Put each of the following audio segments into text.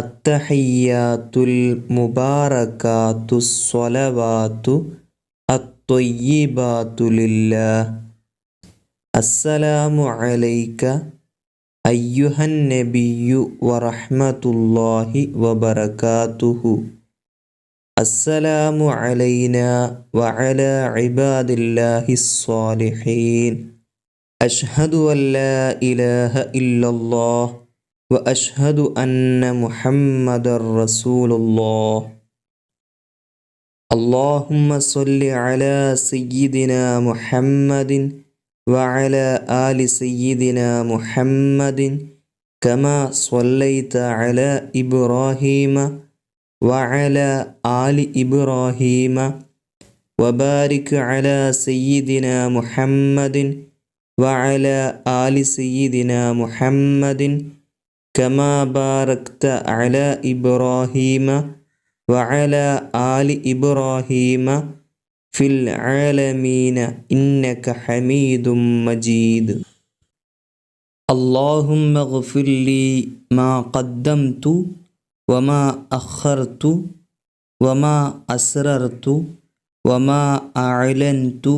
അത്തഹിയ്യാത്തുൽ മുബാറകാത്തുസ് സ്വലവാത്തു അത്തൊയ്യിബാത്തു ലില്ലാഹ്. അസ്സലാമു അലൈക അയ്യുഹൻ നബിയ്യു വറഹ്മത്തുള്ളാഹി വബറകാതുഹു. അസ്സലാമു അലൈനാ വഅലാ ഇബാദില്ലാഹിസ് സ്വാലിഹീൻ. അഷ്ഹദു അൻ ലാ ഇലാഹ ഇല്ലല്ലാഹ് വഅഷ്ഹദു അന്ന മുഹമ്മദർ റസൂലുള്ളാഹ്. അല്ലാഹുമ്മ സ്വല്ലി അലാ സയ്യിദിനാ മുഹമ്മദിൻ വഅലാ ആലി സയ്യിദിനാ മുഹമ്മദിൻ കമാ സ്വല്ലൈത അലാ ഇബ്രാഹീമ വഅലാ ആലി ഇബ്രാഹീമ വബാരിക് അലാ സയ്യിദിനാ മുഹമ്മദിൻ വഅലാ ആലി സയ്യിദിനാ മുഹമ്മദിൻ കമാ ബാരക്ത അലാ ഇബ്രാഹീമ വഅലാ ആലി ഇബ്രാഹീമ ഫിൽ ആലമീന ഇന്നക ഹമീദും മജീദ്. അല്ലാഹുമ്മ ഗ്ഫിർ ലീ മാ ഖദ്ദംതു വമാ അഖർതു വമാ അസ്റർതു വമാ അഅലൻതു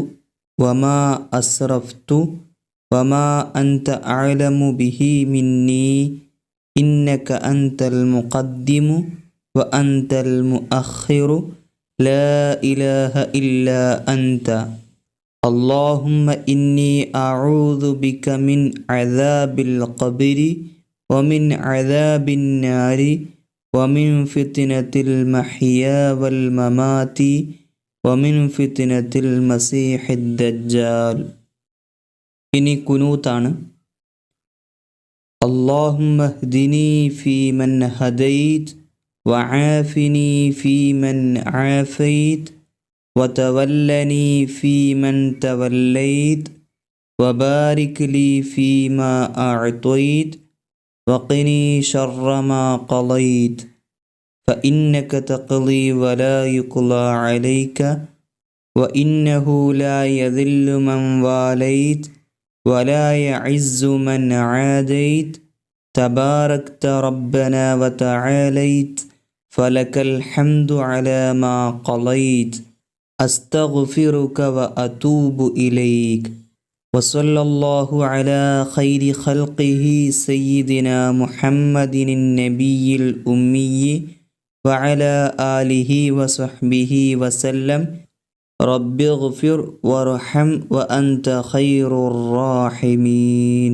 വമാ അസ്റഫ്തു വമാ അൻത അഅലമു ബിഹി മിന്നീ ഇന്നക അൻതൽ മുഖദ്ദിമു വ അൻതൽ മുഅഖിറു ലാ ഇലാഹ ഇല്ലാ അൻത. അല്ലാഹുമ്മ ഇന്നി അഊദു ബിക മിൻ അദാബിൽ ഖബ്രി വമിൻ അദാബിൻ നാരി വമിൻ ഫിത്നത്തിൽ മഹ്യാ വൽ മമാതി വമിൻ ഫിത്നത്തിൽ മസീഹിദ് ദജ്ജാൽ. ഇനി കുനൂത്താണ്. അല്ലാഹുമ്മ ഹ്ദിനി ഫീമൻ ഹദൈത് വആഫിനി ഫീമൻ ആഫൈത് വതവല്ലനി ഫീമൻ തവല്ലൈത് വബാരിക് ലീ ഫീമാ അഅ്തൈത് വഖിനി ശർറ മാ ഖളൈത് ഫഇന്നക തഖ്ളി വലാ യുഖ്ളാ അലൈക വഇന്നഹു ലാ യദില്ലു മൻ വാലൈത് വലാ യഇസ്സു മൻ ആദൈത് തബാരക്ത റബ്ബനാ വതആലൈത് ഫലകൽ ഹംദു അലാ മാ ഖളൈത് അസ്തഗ്ഫിറുക വഅതൂബു ഇലൈക. വസല്ലല്ലാഹു അലാ ഖൈരി ഖൽഖിഹി സയ്യിദിനാ മുഹമ്മദിൻ നബിയിൽ ഉമ്മിയ്യി വഅലാ ആലിഹി വസഹ്ബിഹി വസല്ലം. റബ്ബിഗ്ഫിർ വർഹം വഅൻത ഖൈറുർ റാഹിമീൻ.